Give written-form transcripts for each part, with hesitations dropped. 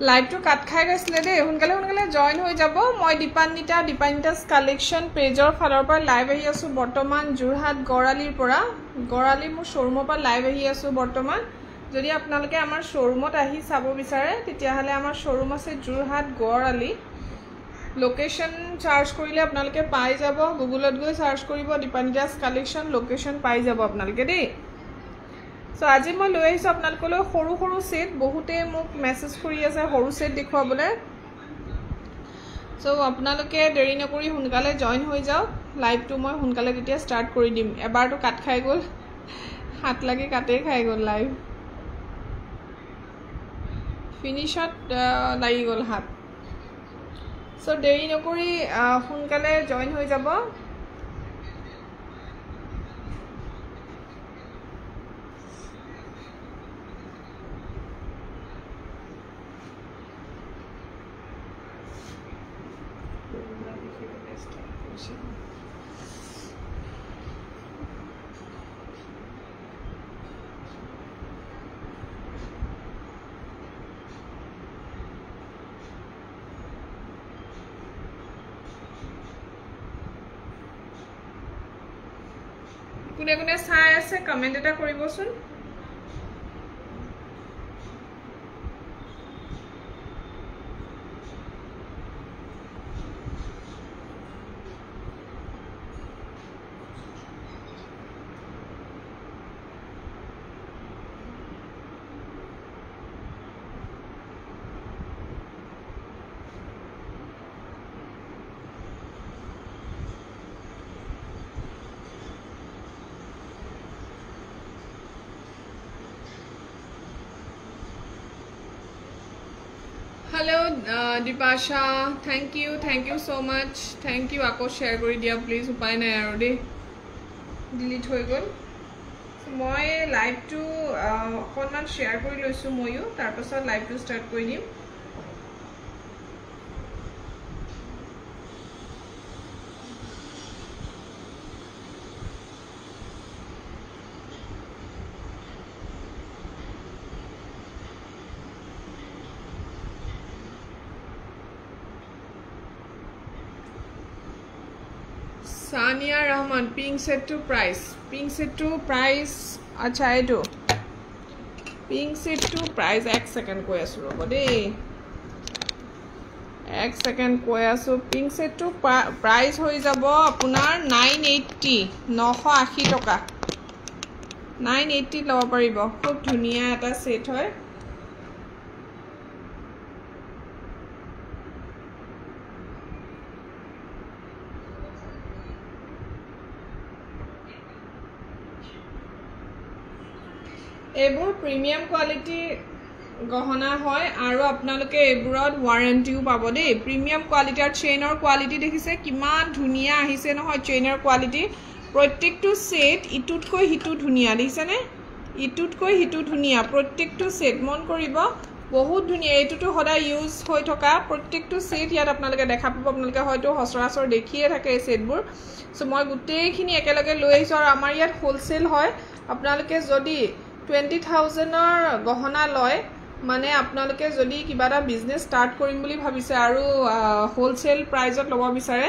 live two কাট খাই গৈছিলে দেই সোনকালে জয়েন হৈ যাব মই দীপান্বিতা's কালেকশন পেজৰ ফালৰ পৰা লাইভ আহি আছো বৰ্তমান যোৰহাট গৰালিৰ পৰা গৰালি মোৰ শ্বৰুমৰ পৰা লাইভ আহি আছো বৰ্তমান যদি আপোনালোকে আমাৰ শ্বৰুমত আহি চাব বিচাৰে তেতিয়া হলে আমাৰ শ্বৰুম আছে যোৰহাট গৰালি লোকেশন চাৰ্চ কৰিলে আপোনালোকে পাই যাব গুগলত গৈ চাৰ্চ কৰিব দীপান্বিতা's কালেকশন লোকেশন পাই যাব আপোনালোকে দেই So আজি মই লৈ আহিছো আপোনালোকলৈ সৰু সেট বহুতে মোক মেসেজ কৰি আছে সৰু সেট দেখুৱাবলৈ সো আপোনালোকে দেৰি নকৰি সোনকালে জয়েন হৈ যাওক লাইভটো মই সোনকালে তেতিয়া ষ্টাৰ্ট কৰি দিম এবাৰটো কাট খাই গল হাত লাগি কাটে খাই গল লাইভ ফিনিশত লাগি গল হাত সো দেৰি নকৰি সোনকালে জয়েন হৈ যাব কোনে কোনে চাই আছে কমেন্ট এটা কৰিবচোন Hello Dipasha thank you so much thank you আকৌ share কৰি দিয়া please উপায় নাই আৰু দে ডিলিট হৈ গল মই লাইভটো অকনমান share কৰি লৈছো মইও তাৰ পাছত লাইভটো ষ্টাৰ্ট কৰি দিম Sania Rahman pink set to price acha edo pink set to price 1 second koi asu robo de 1 second koi asu pink set to price hoi jabo apunar 980 toka 980 loba paribo khub dhuniya eta set hoy এবোৰ premium quality গহনা হয় আৰু আপোনালোকে এবোৰত ওয়াৰেন্টিও পাব দেই premium কোৱালিটিৰ চেইনৰ quality দেখিছে কিমান ধুনিয়া আহিছে নহয় চেইনৰ কোৱালিটি প্ৰত্যেকটো সেট ইটুতকৈ হিটু ধুনিয়া দেখিছেনে ইটুতকৈ হিটু ধুনিয়া প্ৰত্যেকটো সেট মন কৰিব বহুত ধুনিয়া এটুটো হদা ইউজ হৈ থকা প্ৰত্যেকটো সেট ইয়াত আপোনালোকে দেখা পাব আপোনালোকে হয়তো হসৰাসৰ দেখিয়ে থাকে এই সেটবোৰ সো মই গুটেইখিনি একেলগে লৈ আহিছো আৰু আমাৰ ইয়াত হোলসেল হয় আপোনালোকে যদি 20,000 গহনা লয় মানে আপোনালোকে যদি কিবাটা বিজনেস স্টার্ট কৰিম বুলি ভাবিছে আৰু হোলসেল প্ৰাইজত লব বিচাৰে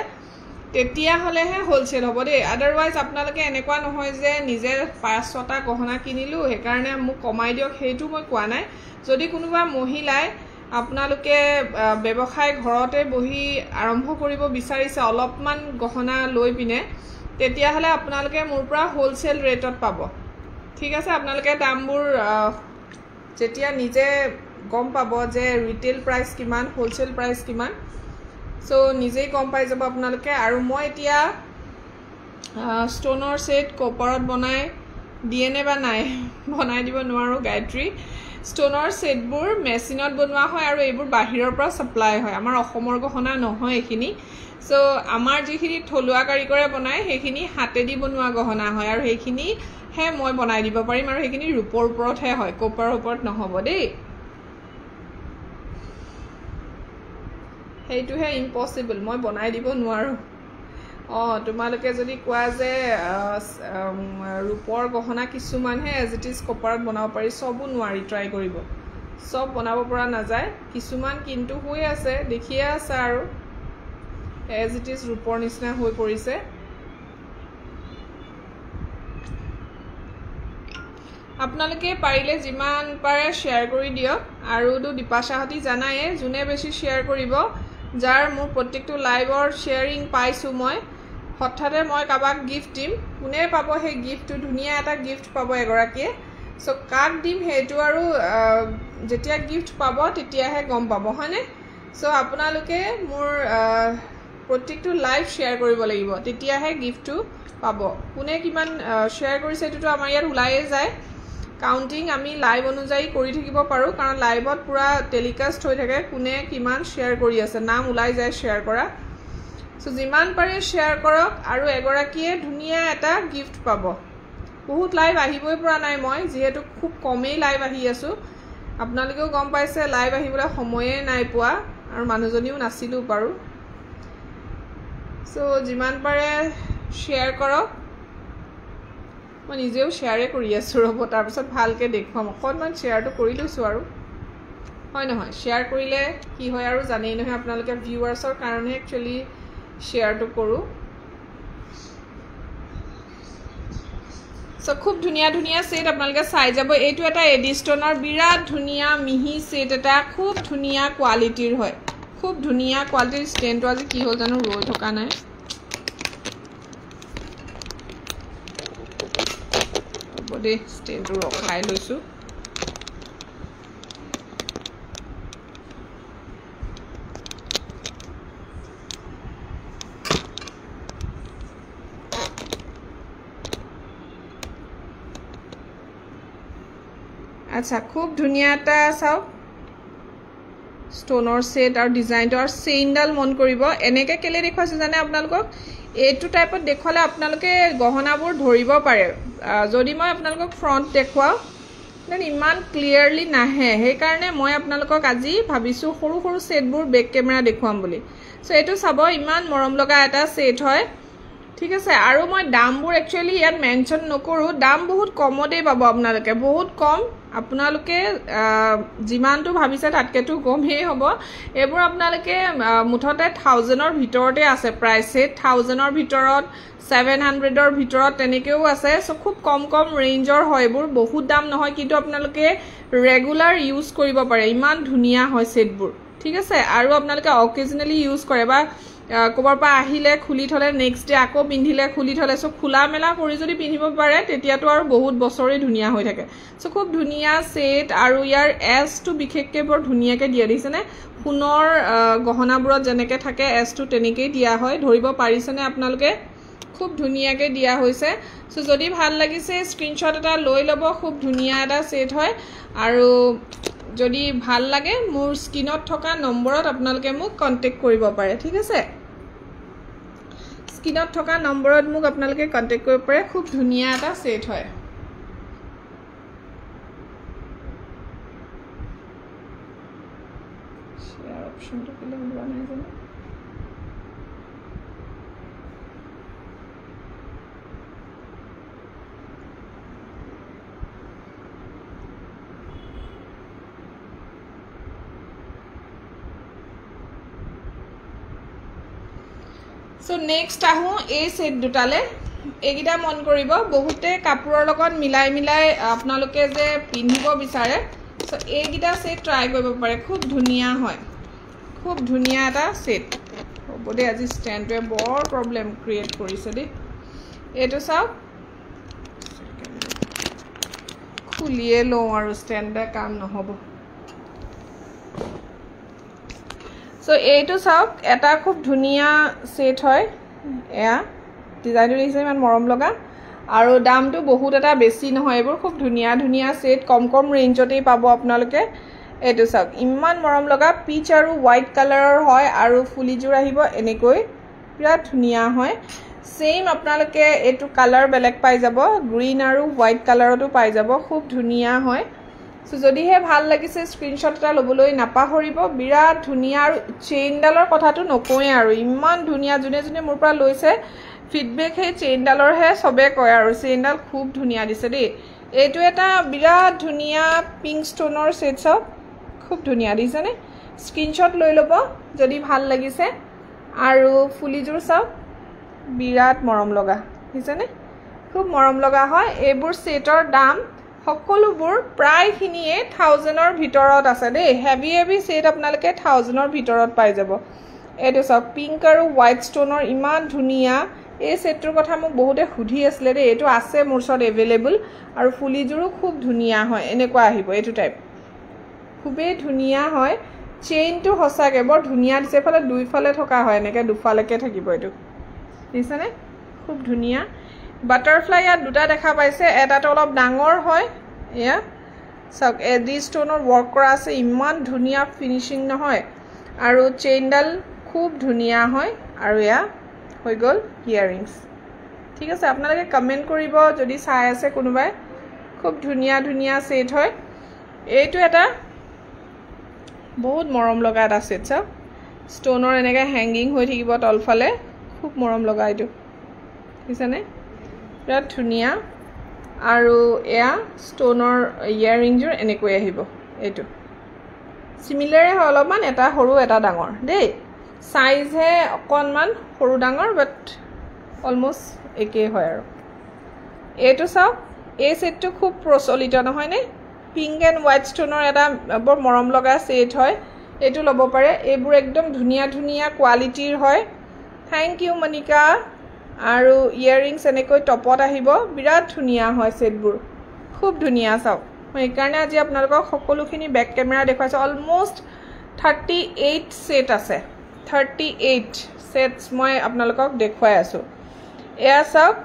তেতিয়া হলেহে হোলসেল হ'ব দেই আদাৰৱাইজ আপোনালোকে এনেকুৱা নহয় যে নিজে 5-6টা গহনা কিনিলো হে কাৰণে মোক কমাই দিয়ক হেতু মই কোৱা নাই যদি কোনোবা মহিলাই আপোনালোকে ব্যৱসায় ঘৰতে বহি আৰম্ভ কৰিব বিচাৰিছে অলপমান গহনা লৈ পিনে তেতিয়া হলে আপোনালোকে মোৰ পৰা হোলসেল ৰেটত পাব ঠিক আছে আপোনালোকে দামবোৰ যেতিয়া নিজে গম পাব যে ৰিটেল প্ৰাইস কিমান হোলসেল প্ৰাইস কিমান সো নিজেই গম পাই যাব আপোনালোকে আৰু মই এতিয়া ষ্টনৰ সেট কপাৰত বনাই ডিএনএ বা নাই বনাই দিব নোৱাৰো গায়ত্ৰী ষ্টনৰ সেটবোৰ মেচিনত বনোৱা হয় আৰু এইবোৰ বাহিৰৰ পৰা সাপ্লাই হয় আমাৰ অসমৰ গহনা নহয় এখিনি সো আমাৰ যিখিনি থলুৱা কাৰিকৰে বনায় সেইখিনি হাতেদি বনোৱা গহনা হয় আৰু সেইখিনি হে মই বনাই দিব পাৰিম আৰু সেইখিনি ৰূপৰ ওপৰত হে হয় কপাৰৰ ওপৰত নহব দেই হেইটো হে ইম্পসিবল মই বনাই দিব নোৱাৰো তোমালোকে যদি কোৱা যে ৰূপৰ গহনা কিছুমান হে এজ ইট ইজ কপাৰত বনাব পাৰি সবু নোৱাৰি ট্ৰাই কৰিব সব বনাব পৰা নাযায় কিছুমান কিন্তু হৈ আছে দেখিয়ে আছে আৰু এজ ইট ইজ ৰূপৰ নিচিনা হৈ পৰিছে আপোনালোকে পাৰিলে যিমান পাৰে শেয়াৰ কৰি দিয়ক আৰু দীপাশাহতি জানায়ে যোনে বেছি শেয়াৰ কৰিব যাৰ মোৰ প্ৰত্যেকটো লাইভৰ শেয়াৰিং পাইছো মই হঠাতে মই কাবাক গিফট দিম কোনে পাব সেই গিফটটো ধুনিয়া এটা গিফট পাব এগৰাকীয়ে সো কাক দিম হেতু আৰু যেতিয়া গিফট পাব তেতিয়াহে গম পাব হয়নে সো আপোনালোকে মোৰ প্ৰত্যেকটো লাইভ শেয়াৰ কৰিব লাগিব তেতিয়াহে গিফটটো পাব কোনে কিমান শেয়াৰ কৰিছে এটো আমাৰ ইয়াত উলায়ে যায় কাউন্টিং আমি লাইভ অনুযায়ী কৰি থাকিব পাৰো কাৰণ লাইভত পুৰা টেলিকাস্ট হৈ থাকে কোনে কিমান শেয়াৰ কৰি আছে নাম উলাই যায় শেয়াৰ কৰা সো যিমান পাৰে শেয়াৰ কৰক আৰু এগৰাকীয়ে ধুনিয়া এটা গিফট পাব বহুত লাইভ আহিবই পৰা নাই মই যেহেতু খুব কমেই লাইভ আহি আছো আপোনালোকেও গম পাইছে লাইভ আহিবলৈ সময়ে নাই পোৱা আৰু মানুহজনীও নাছিলু পাৰো সো যিমান পাৰে শেয়াৰ কৰক মই নিজেও শেয়াৰে কৰি আছো ৰব তাৰ পিছত ভালকে দেখুৱাম অকনমান শেয়াৰটো কৰি লৈছো আৰু হয় নহয় শেয়াৰ কৰিলে কি হয় আৰু জানেই নহয় আপোনালোকে ভিউৱাৰ্ছৰ কাৰণে একচুয়ালি শেয়াৰটো কৰো সো খুব ধুনিয়া ধুনিয়া সেট আপোনালোকে চাই যাব এইটো এটা এডিস্টোনৰ বিৰাট ধুনিয়া মিহি সেট এটা খুব ধুনিয়া কোৱালিটিৰ হয় খুব ধুনিয়া কোৱালিটিৰ ষ্টেণ্ডটো আজি কি হ'ল জানো ৰৈ থকা নাই বডি ষ্টেণ্ডটো ৰখাই লৈছো আচ্ছা খুব ধুনিয়া এটা চাও ষ্টোনৰ সেট আৰু ডিজাইনটো আৰু চেইনডাল মন কৰিব এনেকে কেলে দেখুৱাছে জানে আপোনালোকক এইটো টাইপত দেখুৱালে আপোনালোকে গহনাবোৰ ধৰিব পাৰে যদি মই আপোনালোকক ফ্ৰন্ট দেখুৱাও দেন ইমান ক্লিয়াৰলি নাহে সেই কাৰণে মই আপোনালোকক আজি ভাবিছো সৰু সৰু সেটবোৰ বেক কেমেৰা দেখুৱাম বুলি সো এটো চাব ইমান মৰম লগা এটা সেট হয় ঠিক আছে আৰু মই দামবোৰ একচুয়ালি ইয়াত মেনশন নকৰো দাম বহুত কমতে পাব আপোনালোকে বহুত কম আপোনালোকে জিমানটো ভাবিছে তাতকেটো কমহে হ'ব এবোৰ আপোনালোকে মুঠতে 1000 ৰ ভিতৰতে আছে প্ৰাইস 1000 ৰ ভিতৰত 700 ৰ ভিতৰত তেনেকেও আছে সো খুব কম কম ৰেঞ্জৰ হয় এবোৰ বহুত দাম নহয় কিন্তু আপোনালোকে ৰেগুলাৰ ইউজ কৰিব পাৰে ইমান ধুনিয়া হয় সেটবোৰ ঠিক আছে আৰু আপোনালোকে অকেজনেলি ইউজ কৰে বা কোবৰ পা আহিলে খুলি থলে নেক্সট ডে আকৌ পিন্ধিলে খুলি থলে সো খোলা মেলা কৰি যদি পিন্ধিব পাৰে তেতিয়াটো আৰু বহুত বছৰে ধুনিয়া হৈ থাকে সো খুব ধুনিয়া সেট আৰু ইয়াৰ এস টু বিশেষকে বৰ ধুনিয়াকে দিয়া দিছেনে সোণৰ গহনাবোৰত যেনেকে থাকে এস টু তেনেকেই দিয়া হয় ধৰিব পাৰিছেনে আপোনালোকে খুব ধুনিয়াকে দিয়া হৈছে সো যদি ভাল লাগিছে স্ক্ৰিনশ্বট এটা লৈ লব খুব ধুনিয়া এটা সেট হয় আৰু যদি ভাল লাগে মোৰ স্ক্ৰিনত থকা নম্বৰত আপোনালোকে মোক কন্টাক্ট কৰিব পাৰে ঠিক আছে স্ক্ৰিনত থকা নম্বৰত মোক আপোনালোকে কন্টাক্ট কৰিব পাৰে খুব ধুনিয়া এটা সেট হয় শেয়াৰ অপচনটো কেলে লোৱা নাই জানো সো নেক্সট আহু এই সেট দুটালে এগিটা মন কৰিব বহুতে কাপোৰৰ লগত মিলাই মিলাই আপোনালোকে যে পিন্ধিব বিচাৰে সো এইগিটা সেট ট্ৰাই কৰিব পাৰে খুব ধুনিয়া হয় খুব ধুনিয়া এটা সেট হ'বদে আজি ষ্টেণ্ডটোৱে বৰ প্ৰবলেম ক্ৰিয়েট কৰিছে দে এটো চাও খুলিয়ে লওঁ আৰু ষ্টেণ্ডে কাম নহব সো এইটো চাওক এটা খুব ধুনিয়া সেট হয় এয়া ডিজাইনটো দিছে ইমান মৰম লগা আৰু দামটো বহুত এটা বেছি নহয় এবোৰ খুব ধুনিয়া ধুনিয়া সেট কম কম ৰেঞ্জতেই পাব আপোনালোকে এটো চাওক ইমান মৰম লগা পিচ আৰু হোৱাইট কালাৰৰ হয় আৰু ফুলিজোৰ আহিব এনেকৈ পুৰা ধুনিয়া হয় সেম আপোনালোকে এটো কালাৰ বেলেগ পাই যাব গ্ৰীন আৰু হোৱাইট কালাৰটো পাই যাব খুব ধুনিয়া হয় সো যদি হে ভাল লাগিছে স্ক্ৰিনশ্বট এটা লবলৈ নাপাহৰিব বিৰাট ধুনিয়া আৰু চেইনডালৰ কথাটো নকয় আৰু ইমান ধুনিয়া জুনে জুনে মোৰ পৰা লৈছে ফিডবেক হে চেইনডালৰ হে সবে কয় আৰু চেইনডাল খুব ধুনিয়া দিছে দেই এইটো এটা বিৰাট ধুনিয়া পিংক ষ্টোনৰ সেট সব খুব ধুনীয়া দিছেনে স্ক্ৰিনশ্বট লৈ ল'ব যদি ভাল লাগিছে আৰু ফুলিযোৰ চাওক বিৰাট মৰম লগা দিছেনে খুব মৰম লগা হয় এইবোৰ সেটৰ দাম সকলোবোৰ প্ৰায়খিনিয়ে 1000ৰ ভিতৰত আছে দেই হেভি সেট আপোনালোকে 1000ৰ ভিতৰত পাই যাব এইটো চাওক পিংক আৰু হোৱাইট ষ্টোনৰ ইমান ধুনীয়া এই সেটটোৰ কথা মোক বহুতে সুধি আছিল দেই এইটো আছে মোৰ ওচৰত এভেইলেবল আৰু ফুলিযোৰো খুব ধুনীয়া হয় এনেকুৱা আহিব এইটো টাইপ খুবেই ধুনীয়া হয় চেইনটো হসাকে বৰ ধুনীয়া দিছে ফালে দুইফালে থকা হয় এনেকৈ দুফালেকে থাকিব এইটো দিছেনে খুব ধুনীয়া বাটাৰফ্লাই ইয়াত দুটা দেখা পাইছে এটাটো অলপ ডাঙৰ হয় এয়া চাওক এডি ষ্টোনৰ ৱৰ্ক কৰা আছে ইমান ধুনীয়া ফিনিচিং নহয় আৰু চেইনডাল খুব ধুনীয়া হয় আৰু এয়া হৈ গ'ল ইয়াৰিংছ ঠিক আছে আপোনালোকে কমেণ্ট কৰিব যদি চাই আছে কোনোবাই খুব ধুনীয়া ধুনীয়া সেট হয় এইটো এটা বহুত মৰম লগা এটা সেট চাওক ষ্টোনৰ এনেকৈ হেংগিং হৈ থাকিব তলফালে খুব মৰম লগা এইটো বুজিছেনে বিৰাট ধুনীয়া আৰু এয়া ষ্টোনৰ ইয়াৰিংযোৰ এনেকৈ আহিব এইটো সিমিলাৰে হয় অলপমান এটা সৰু এটা ডাঙৰ দেই সাইজহে অকণমান সৰু ডাঙৰ বাট অলমোষ্ট একেই হয় আৰু এইটো চাওক এই সেটটো খুব প্ৰচলিত নহয়নে পিংক এণ্ড হোৱাইট ষ্টোনৰ এটা বৰ মৰম লগা সেট হয় এইটো ল'ব পাৰে এইবোৰ একদম ধুনীয়া ধুনীয়া কোৱালিটিৰ হয় থেংক ইউ মনিকা আৰু ইয়াৰিংছ এনেকৈ টপত আহিব বিৰাট ধুনীয়া হয় সেটবোৰ খুব ধুনীয়া চাওক মই এইকাৰণে আজি আপোনালোকক সকলোখিনি বেক কেমেৰা দেখুৱাইছোঁ অলমোষ্ট 38 সেট আছে 38 সেটছ মই আপোনালোকক দেখুৱাই আছোঁ এয়া চাওক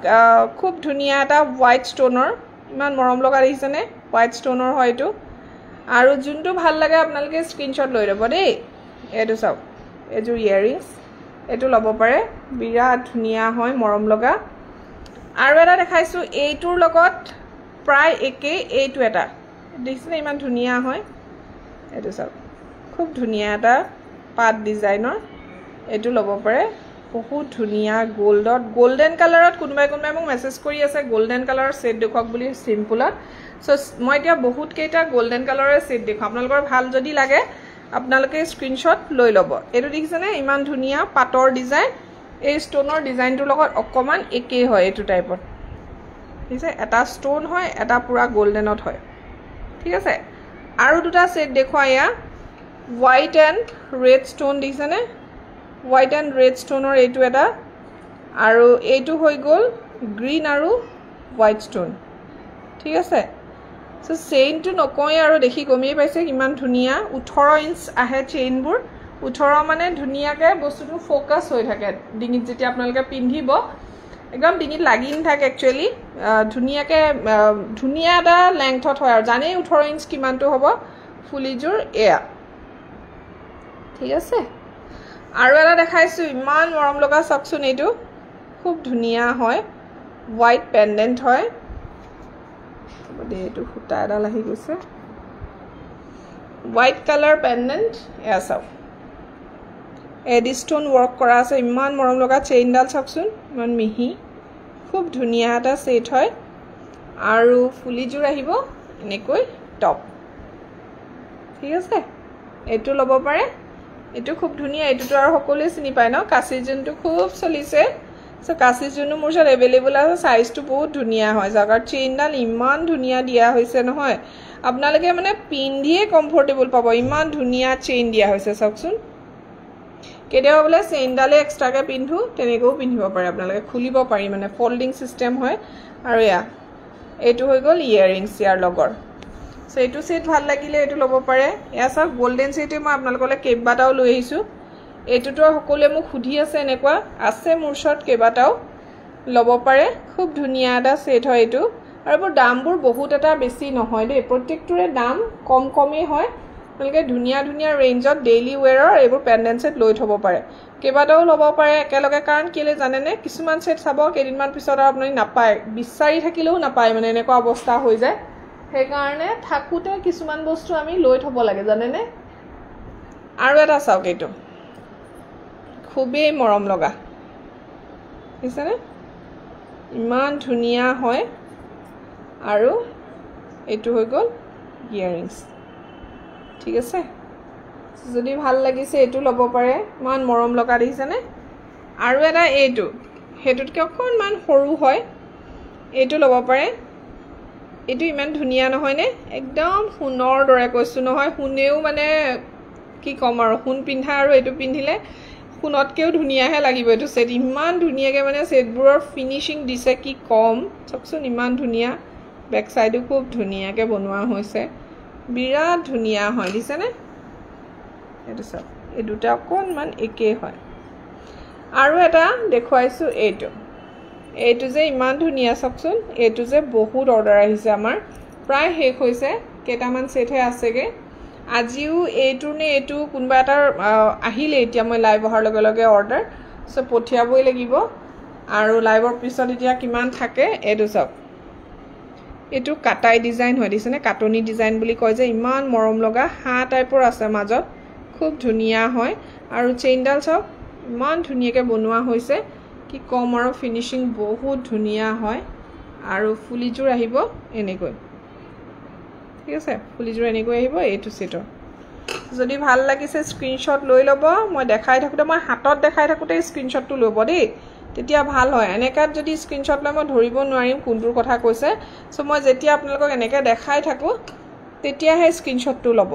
খুব ধুনীয়া এটা হোৱাইট ষ্টোনৰ ইমান মৰম লগা দেখিছেনে হোৱাইট ষ্টোনৰ হয় এইটো আৰু যোনটো ভাল লাগে আপোনালোকে স্ক্ৰীনশ্বট লৈ ল'ব দেই এইটো চাওক এইযোৰ ইয়াৰিংছ এইটো ল'ব পাৰে বিৰাট ধুনীয়া হয় মৰম লগা আৰু এটা দেখাইছোঁ এইটোৰ লগত প্ৰায় একেই এইটো এটা দেখিছেনে ইমান ধুনীয়া হয় এইটো চাওক খুব ধুনীয়া এটা পাত ডিজাইনৰ এইটো ল'ব পাৰে বহুত ধুনীয়া গোল্ডত গোল্ডেন কালাৰত কোনোবাই মোক মেছেজ কৰি আছে গোল্ডেন কালাৰৰ সেট দেখুৱাওক বুলি চিম্পুলত সো মই এতিয়া বহুত কেইটা গোল্ডেন কালাৰৰ সেট দেখুৱাম আপোনালোকৰ ভাল যদি লাগে আপোনালোকে স্ক্ৰীনশ্বট লৈ ল'ব এইটো দেখিছেনে ইমান ধুনীয়া পাটৰ ডিজাইন এই ষ্টোনৰ ডিজাইনটোৰ লগত অকণমান একেই হয় এইটো টাইপত দেখিছে এটা ষ্টোন হয় এটা পুৰা গোল্ডেনত হয় ঠিক আছে আৰু দুটা সেট দেখুৱা এয়া হোৱাইট এণ্ড ৰেড ষ্টোন দেখিছেনে হোৱাইট এণ্ড ৰেড ষ্টোনৰ এইটো এটা আৰু এইটো হৈ গ'ল গ্ৰীণ আৰু হোৱাইট ষ্টোন ঠিক আছে সো চেইনটো নকওঁৱে আৰু দেখি গমেই পাইছে কিমান ধুনীয়া 18 ইঞ্চ আহে চেইনবোৰ 18 মানে ধুনীয়াকৈ বস্তুটো ফ'কাছ হৈ থাকে ডিঙিত যেতিয়া আপোনালোকে পিন্ধিব একদম ডিঙিত লাগি নাথাকে একচুৱেলি ধুনীয়াকৈ ধুনীয়া এটা লেংথত হয় আৰু জানেই 18 ইঞ্চ কিমানটো হ'ব ফুলিযোৰ এয়া ঠিক আছে আৰু এটা দেখাইছোঁ ইমান মৰম লগা চাওকচোন এইটো খুব ধুনীয়া হয় হোৱাইট পেণ্ডেণ্ট হয় এইটো সূতা এডাল আহি গৈছে হোৱাইট কালাৰ পেণ্ডেণ্ট এয়া চাওক এডি ষ্টোন ৱৰ্ক কৰা আছে ইমান মৰম লগা চেইনডাল চাওকচোন ইমান মিহি খুব ধুনীয়া এটা সেট হয় আৰু ফুলিযোৰ আহিব এনেকৈ টপ ঠিক আছে এইটো ল'ব পাৰে এইটো খুব ধুনীয়া এইটোতো আৰু সকলোৱে চিনি পায় ন কাচিজনটো খুব চলিছে সো কাচিজনো মোৰ ওচৰত এভেইলেবল আছে সাইজটো বহুত ধুনীয়া হয় যাক আৰু চেইনডাল ইমান ধুনীয়া দিয়া হৈছে নহয় আপোনালোকে মানে পিন্ধিয়ে কমফৰ্টেবল পাব ইমান ধুনীয়া চেইন দিয়া হৈছে চাওকচোন কেতিয়াবা বোলে চেইনডালে এক্সট্ৰাকৈ পিন্ধো তেনেকৈও পিন্ধিব পাৰে আপোনালোকে খুলিব পাৰি মানে ফল্ডিং চিষ্টেম হয় আৰু এয়া এইটো হৈ গ'ল ইয়াৰিংছ ইয়াৰ লগৰ সো এইটো সেট ভাল লাগিলে এইটো ল'ব পাৰে এয়া চাওক গোল্ডেন সেটে মই আপোনালোকলৈ কেইবাটাও লৈ আহিছোঁ এইটোতো সকলোৱে মোক সুধি আছে এনেকুৱা আছে মোৰ ওচৰত কেইবাটাও ল'ব পাৰে খুব ধুনীয়া এটা সেট হয় এইটো আৰু এইবোৰ দামবোৰ বহুত এটা বেছি নহয় দেই প্ৰত্যেকটোৰে দাম কমেই হয় আপোনালোকে ধুনীয়া ধুনীয়া ৰেঞ্জত ডেইলি ৱেৰৰ এইবোৰ পেণ্ডেণ্ট সেট লৈ থ'ব পাৰে কেইবাটাও ল'ব পাৰে একেলগে কাৰণ কেলৈ জানেনে কিছুমান সেট চাব কেইদিনমান পিছত আৰু আপুনি নাপায় বিচাৰি থাকিলেও নাপায় মানে এনেকুৱা অৱস্থা হৈ যায় সেইকাৰণে থাকোঁতে কিছুমান বস্তু আমি লৈ থ'ব লাগে জানেনে আৰু এটা চাওক এইটো খুবেই মৰম লগা বুজিছেনে ইমান ধুনীয়া হয় আৰু এইটো হৈ গ'ল ইয়াৰিংছ ঠিক আছে যদি ভাল লাগিছে এটো লব পাৰে মান মৰম লগা দেখিছেনে আৰু এটা এইটো হেতুতকে অকনমান সৰু হয় এইটো লব পাৰে এইটো ইমান ধুনিয়া নহয় নে একদম সোণৰ দৰে কৈছো নহয় সোণেও মানে কি কম আৰু সোণ পিন্ধা আৰু এইটো পিন্ধিলে সোণতকেও ধুনিয়াহে লাগিব এইটো সেট ইমান ধুনিয়াকে মানে সেটবোৰৰ ফিনিশিং দিছে কি কম চকচোন ইমান ধুনিয়া বেক সাইডও খুব ধুনিয়াকে বনোৱা হৈছে বিৰাট ধুনিয়া হয় দিছেনে এইটো সব এই দুটা অকনমান একে হয় আৰু এটা দেখুৱাইছো এইটো যে ইমান ধুনিয়া চকচোন এইটো যে বহুত অৰ্ডাৰ আহিছে আমাৰ প্ৰায় শেষ হৈছে কেটামান সেটহে আছেগে আজিও এইটো নে এইটো কোনবা এটা আহিলে এতিয়া মই লাইভ অহাৰ লগে লগে অৰ্ডাৰ সো পঠিয়াবই লাগিব আৰু লাইভৰ পিছত এতিয়া কিমান থাকে এইটো সব এইটো কাটাই ডিজাইন হয় দিছেনে কাটনি ডিজাইন বুলি কয় যে ইমান মৰম লগা হা টাইপৰ আছে মাজত খুব ধুনিয়া হয় আৰু চেইনডাল সব ইমান ধুনিয়াকে বনোৱা হৈছে কি কম আৰু ফিনিশিং বহুত ধুনিয়া হয় আৰু ফুলিজুৰ আহিব এনেকৈ ঠিক আছে ফুলিজুৰ এনেকৈ আহিব এইটো সেটৰ যদি ভাল লাগিছে স্ক্ৰিনশ্বট লৈ লব মই দেখাই থাকোতে মই হাতত দেখাই থাকোতে স্ক্ৰিনশ্বটটো ল'ব দেই তেতিয়া ভাল হয় এনেকাত যদি স্ক্ৰিনশ্বট লৈ মই ধৰিব নোৱাৰিম কোনটোৰ কথা কৈছে সো মই যেতিয়া আপোনালোকক এনেকৈ দেখাই থাকো তেতিয়াহে স্ক্ৰিনশ্বটটো ল'ব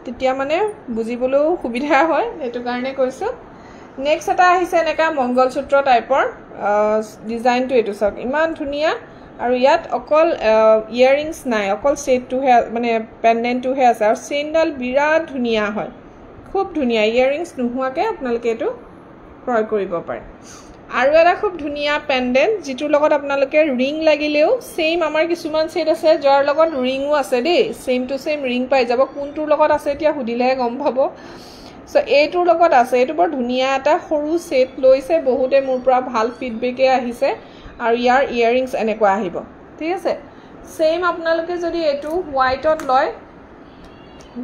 তেতিয়া মানে বুজিবলৈও সুবিধা হয় এটো কাৰণে কৈছো নেক্সট এটা আহিছে এনেকা মংগলসূত্ৰ টাইপৰ ডিজাইনটো এটো সক ইমান ধুনিয়া আৰু ইয়াত অকল ইয়াৰিংছ নাই অকল সেটটো হে মানে পেন্ডেন্টটো হে আছে আৰু চেইনডাল বিৰাট ধুনিয়া হয় খুব ধুনিয়া ইয়াৰিংছ নোহোৱাকে আপোনালোকে এটো ক্ৰয় কৰিব পাৰে আৰু এটা খুব ধুনিয়া পেন্ডেন্ট যিটোৰ লগত আপোনালোকে ৰিং লাগিলেও সেম আমাৰ কিছুমান সেট আছে যাৰ লগত ৰিংও আছে দেই সেম টু সেম ৰিং পাই যাব কোনটোৰ লগত আছে এতিয়া হুদিলেহে গম পাব সো এইটোৰ লগত আছে এইটো বৰ ধুনিয়া এটা সৰু সেট লৈছে বহুতে মোৰ পৰা ভাল ফিডবেকে আহিছে আৰু ইয়াৰ ইয়াৰিংছ এনেকুৱা আহিব ঠিক আছে সেম আপোনালোকে যদি এটো হোৱাইটত লয়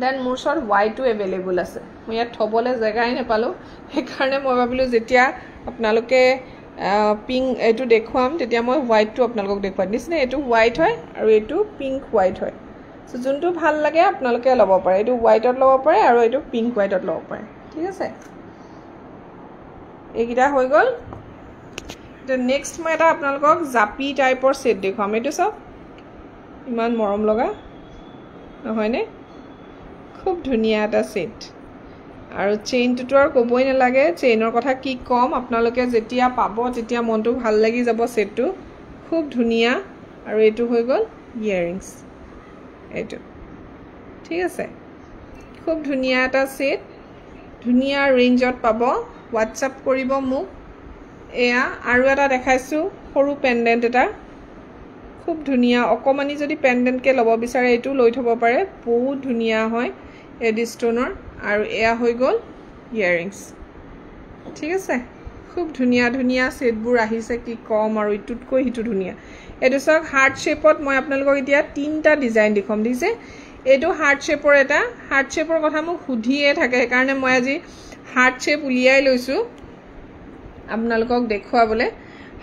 দেন মোৰ ওচৰত হোৱাইটো এভেইলেবল আছে মই ইয়াত থবলে জায়গাই নেপালো সেইকাৰণে মই ভাবিলো যেতিয়া আপোনালোকে পিংক এটো দেখুৱাম তেতিয়া মই হোৱাইটটো আপোনালোকক দেখুৱাই দিছিনে এটো হোৱাইট হয় আৰু এটো পিংক হোৱাইট হয় সো যোনটো ভাল লাগে আপোনালোকে ল'ব পাৰে এটো হোৱাইটত ল'ব পাৰে আৰু এটো পিংক হোৱাইটত ল'ব পাৰে ঠিক আছে এইকিটা হৈ গল The next মই এটা আপোনালোকক জাপি টাইপৰ সেট দেখুৱাম এটো সব ইমান মৰম লগা নহয়নে খুব ধুনিয়া এটা সেট আৰু চেইনটো আৰু কবই নালাগে চেইনৰ কথা কি কম আপোনালোকে যেতিয়া পাব তেতিয়া মনটো ভাল লাগি যাব সেটটো খুব ধুনিয়া আৰু এটো হৈ গল ইয়াৰিংছ এটো ঠিক আছে খুব ধুনিয়া এটা সেট ধুনিয়া ৰেঞ্জত পাব WhatsApp কৰিব মোক এয়া আৰু এটা দেখাইছো সৰু পেন্ডেন্ট এটা খুব ধুনিয়া অকমানি যদি পেন্ডেন্ট কে লব বিচাৰে এটো লৈ থব পাৰে বহুত ধুনিয়া হয় এডিস্টোনৰ আৰু এয়া হৈ গল ইয়াৰিংছ ঠিক আছে খুব ধুনিয়া ধুনিয়া সেটবোৰ আহিছে কি কম আৰু ইটুতকৈ হিটু ধুনিয়া এটো সক হাৰ্ট শেপত মই আপোনালোকক এতিয়া তিনটা ডিজাইন দেখুৱাম দিছে এটো হাৰ্ট শেপৰ এটা হাৰ্ট শেপৰ কথা মোক সুধিয়ে থাকে কাৰণে মই আজি হাৰ্ট শেপ উলিয়াই লৈছো আপোনালোকক দেখুৱাবলে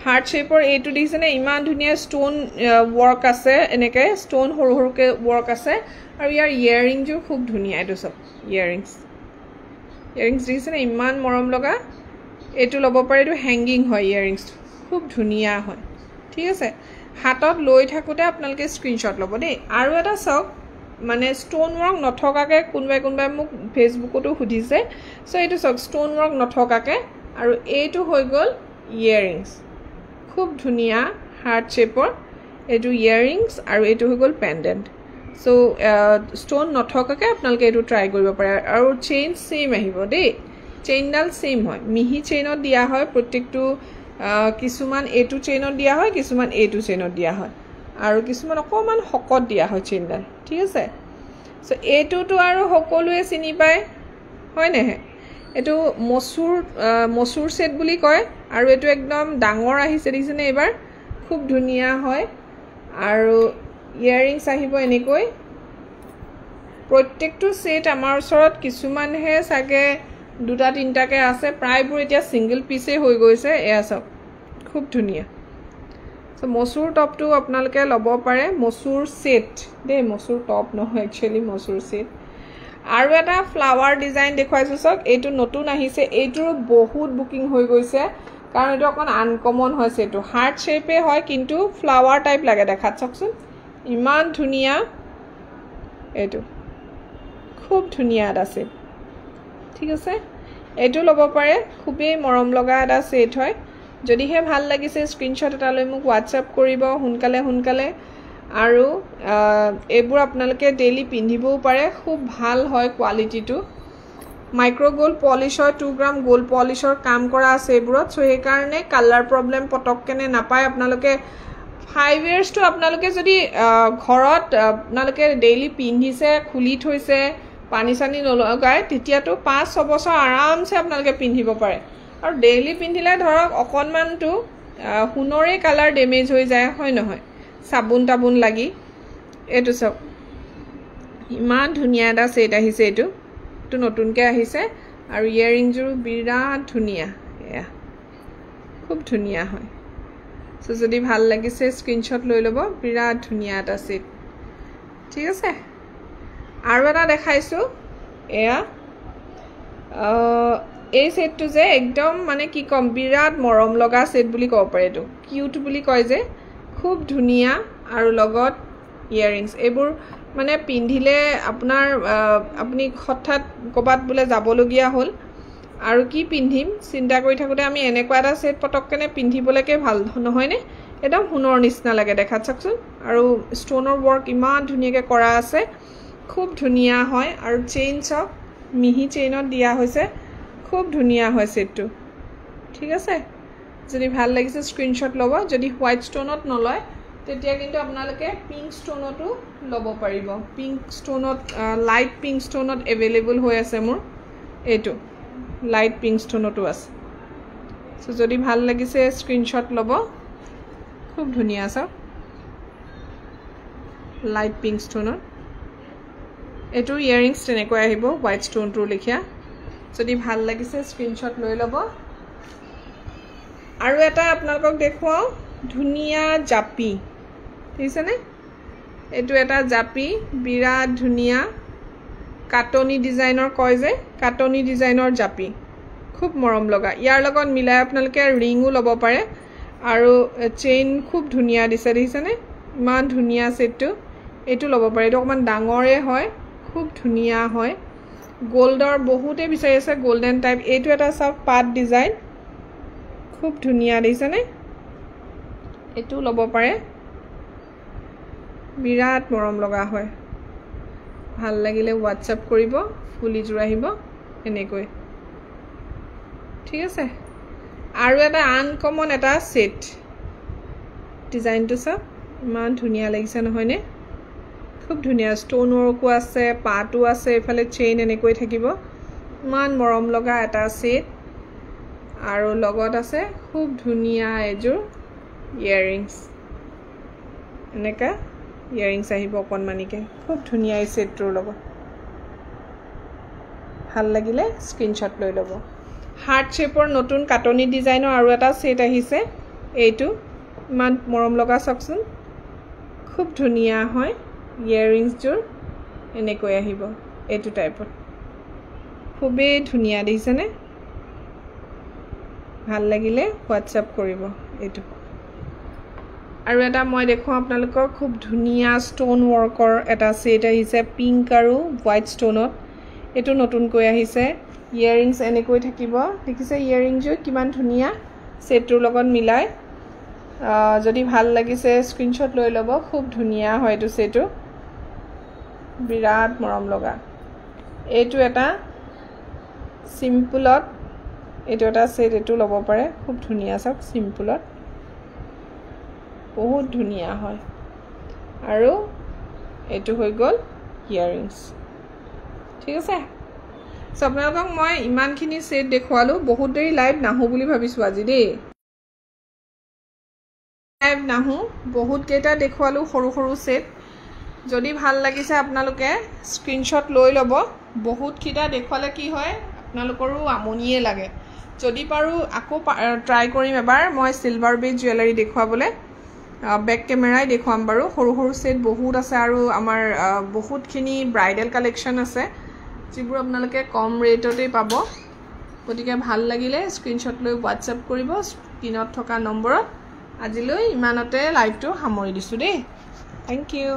হাৰ্ট শেপৰ এটো দিছেনে ইমান ধুনিয়া ষ্টোন ওয়াৰ্ক আছে এনেকে ষ্টোন সৰু সৰুকে ওয়াৰ্ক আছে আৰু ইয়াৰ ইয়াৰিংজো খুব ধুনিয়া এটো সব ইয়াৰিংছ দিছেনে ইমান মৰম লগা এটো ল'ব পাৰে এটো হ্যাঙ্গিং হয় ইয়াৰিংছ খুব ধুনিয়া হয় ঠিক আছে হাতত লৈ থাকোতে আপোনালোকে স্ক্ৰিনশ্বট ল'ব দেই আৰু এটা সক মানে ষ্টোন ওয়াৰ্ক নথকাকে কোনবাই মোক ফেসবুকতো সুধিছে সো এটো সক ষ্টোন ওয়াৰ্ক নথকাকে আৰু এইটো হৈ গল ইয়াৰিংছ খুব ধুনিয়া হাৰ্ট শেপৰ এটো ইয়াৰিংছ আৰু এটো হৈ গল পেন্ডেন্ট সো ষ্টোন নথকাকে আপোনালোকে এটো ট্ৰাই কৰিব পাৰে আৰু চেইন সেম আহিব দেই চেইনডাল সেম হয় মিহি চেইনত দিয়া হয় প্ৰত্যেকটো কিছুমান এটো চেইনত দিয়া হয় কিছুমান এটো চেইনত দিয়া হয় আৰু কিছুমান অকমান হকত দিয়া হয় চেইনডাল ঠিক আছে সো এটোটো আৰু সকলোৱে চিনি পায় হয় নেহে এটো মসুৰ সেট বুলি কয় আৰু এটো একদম ডাঙৰ আহিছে দিছেনে এবাৰ খুব ধুনিয়া হয় আৰু ইয়াৰিংছ আহিব এনেকৈ প্ৰত্যেকটো সেট আমাৰ ওচৰত কিছুমানহে সাগে দুটা তিনটাকে আছে প্ৰায়বোৰ এতিয়া সিঙ্গল পিসে হৈ গৈছে এয়া সব খুব ধুনিয়া সো মসুৰ টপটো আপোনালোকে ল'ব পাৰে মসুৰ সেট দে মসুৰ টপ নহয় একচুয়ালি মসুৰ সেট আৰু এটা ফ্লাৱাৰ ডিজাইন দেখুৱাইছো চাওক এইটো নতুন আহিছে এইটোৰ বহুত বুকিং হৈ গৈছে কাৰণ এইটো অকন আনকমন হৈছে এইটো হাৰ্ট শেপে হয় কিন্তু ফ্লাৱাৰ টাইপ লাগে দেখাত চাওকচোন ইমান ধুনিয়া এইটো খুব ধুনিয়া এটা সেট ঠিক আছে এইটো ল'ব পাৰে খুবেই মৰম লগা এটা সেট হয় যদিহে ভাল লাগিছে স্ক্ৰিনশ্বট এটা লৈ মোক WhatsApp কৰিব হুনকালে আৰু এইবোৰ আপোনালোকে ডেইলি পিন্ধিবও পাৰে খুব ভাল হয় কোৱালিটিটো মাইক্ৰো গোল্ড পলিশৰ 2 গ্ৰাম গোল্ড পলিশৰ কাম কৰা আছে এইবোৰত সো এই কাৰণে কালাৰ প্ৰবলেম পটককেনে নাপায় আপোনালোকে 5 years to আপোনালোকে যদি ঘৰত আপোনালোকে ডেইলি পিন্ধিছে খুলি থৈছে পানী সানি নলগায় তেতিয়াটো 5-6 বছৰ আৰামছে আপোনালোকে পিন্ধিব পাৰে আৰু ডেইলি পিন্ধিলে ধৰক অকনমানটো হুনৰে কালাৰ ড্যামেজ হৈ যায় হয় নহয় সাবুন তাবুন লাগি এটো সব ইমান ধুনিয়া এটা সেট আহিছে এটো তো নতুনকে আহিছে আৰু ইয়াৰিংজৰ বিৰাট ধুনিয়া এয়া খুব ধুনিয়া হয় সো যদি ভাল লাগিছে স্ক্ৰিনশ্বট লৈ লব বিৰাট ধুনিয়া এটা সেট ঠিক আছে আৰু এটা দেখাইছো এয়া এই সেটটো যে একদম মানে কি কম বিৰাট মৰম লগা সেট বুলি কব পাৰে এটো কিউট বুলি কয় যে খুব ধুনিয়া আৰু লগত ইয়াৰিংস এইবোৰ মানে পিন্ধিলে আপোনাৰ আপুনি হঠাৎ কবাত বুলে যাবলগিয়া হল আৰু কি পিন্ধিম চিন্তা কৰি থাকোতে আমি এনেকুৱা এটা সেট পটককেনে পিন্ধিবলৈকে ভাল নহয়নে একদম হুনৰ নিচিনা লাগে দেখাত চাওকচোন আৰু ষ্টোনৰ ওয়াৰ্ক ইমান ধুনিয়াকে কৰা আছে খুব ধুনিয়া হয় আৰু চেইন চক মিহি চেইনত দিয়া হৈছে খুব ধুনিয়া হয় সেটটো ঠিক আছে যদি ভাল লাগিছে স্ক্ৰিনশ্বট লব যদি হোৱাইট ষ্টোনত নলয় তেতিয়া কিন্তু আপোনালোকে পিংক ষ্টোনতো লব পাৰিব পিংক ষ্টোনত লাইট পিংক ষ্টোনত अवेलेबल হৈ আছে মোৰ এটো লাইট পিংক ষ্টোনতো আছে সো যদি ভাল লাগিছে স্ক্ৰিনশ্বট লব খুব ধুনিয়া আছে লাইট পিংক ষ্টোনত এটো ইয়াৰিংস তেনেকৈ আহিব হোৱাইট ষ্টোনটো লিখিয়া যদি ভাল লাগিছে স্ক্ৰিনশ্বট লৈ লব আৰু এটা আপোনালোকক দেখুৱাও ধুনিয়া জাপি ঠিকছেনে এটো এটা জাপি বিৰাট ধুনিয়া কাটনি ডিজাইনৰ কয় যে কাটনি ডিজাইনৰ জাপি খুব মৰম লগা ইয়াৰ লগত মিলাই আপোনালোকে ৰিংও লব পাৰে আৰু চেইন খুব ধুনিয়া দিছে দেখিছেনে ইমান ধুনিয়া সেটটো এটো লব পাৰে এটো অকমান ডাঙৰে হয় খুব ধুনিয়া হয় গোল্ডৰ বহুতে বিচাৰি আছে গোল্ডেন টাইপ এটো এটা সব পাট ডিজাইন খুব ধুনিয়া দেখিছেনে এটো লব পাৰে বিৰাট মৰম লগা হয় ভাল লাগিলে WhatsApp কৰিব ফুলি জুৰ আহিব এনেকৈ ঠিক আছে আৰু এটা আনকমন এটা সেট ডিজাইনটো সব ইমান ধুনিয়া লাগিছে নহয়নে খুব ধুনিয়া ষ্টোন ওয়াৰ্কো আছে পাটো আছে এফালে চেইন এনেকৈ থাকিব ইমান মৰম লগা এটা সেট আৰু লগত আছে খুব ধুনিয়া এজোৰ ইয়াৰিংস এনেকা ইয়াৰিংস আহিব অকনমানিকে খুব ধুনিয়া এই সেটটোৰ লগত ভাল লাগিলে স্ক্ৰিনশ্বট লৈ লব হাৰ্ট শেপৰ নতুন কাটনি ডিজাইনৰ আৰু এটা সেট আহিছে এইটো ইমান মৰম লগা চাওকচোন খুব ধুনিয়া হয় ইয়াৰিংস জোৰ এনেকৈ আহিব এইটো টাইপত খুবেই ধুনিয়া দেখিছেনে ভাল লাগিলে WhatsApp কৰিব এইটো আৰু এটা মই দেখুৱাম আপোনালোকক খুব ধুনিয়া ষ্টোন ওয়াৰ্কৰ এটা সেট আহিছে পিংক আৰু হোৱাইট ষ্টোনত এটো নতুনকৈ আহিছে ইয়াৰিংস এনেকৈ থাকিব দেখিছে ইয়াৰিংজো কিমান ধুনিয়া সেটটোৰ লগত মিলাই যদি ভাল লাগিছে স্ক্ৰিনশ্বট লৈ লব খুব ধুনিয়া হয় এটো সেটটো বিৰাট মৰম লগা এটো এটা সিম্পলত এটো এটা সেট এটো লব পাৰে খুব ধুনিয়া সব সিম্পলত বহুত ধুনিয়া হয় আৰু এটো হৈ গল ইয়াৰিংস ঠিক আছে সো আপোনালোকক মই ইমানখিনি সেট দেখুৱালো বহুত দেৰি লাইভ নাহো বুলি ভাবিছো আজি দেই লাইভ নাহো বহুত কেইটা দেখুৱালো সৰু সৰু সেট যদি ভাল লাগিছে আপোনালোকে স্ক্ৰিনশ্বট লৈ লব বহুত কিটা দেখুৱালে কি হয় আপোনালোকৰো আমনিয়ে লাগে যদি পাৰো আকৌ ট্ৰাই কৰিম এবাৰ মই সিলভাৰ বিট জুৱেলাৰী দেখুৱাবলে বেক ক্যামেৰাই দেখুৱাম বাৰু সৰু সৰু সেট বহুত আছে আৰু আমাৰ বহুতখিনি ব্ৰাইডাল কালেকশন আছে যিবোৰ আপোনালোকে কম ৰেটতেই পাব গতিকে ভাল লাগিলে স্ক্ৰীনশ্বট লৈ হোৱাটছআপ কৰিব স্ক্ৰীনত থকা নম্বৰত আজিলৈ ইমানতে লাইভটো সামৰি দিছোঁ দেই থেংক ইউ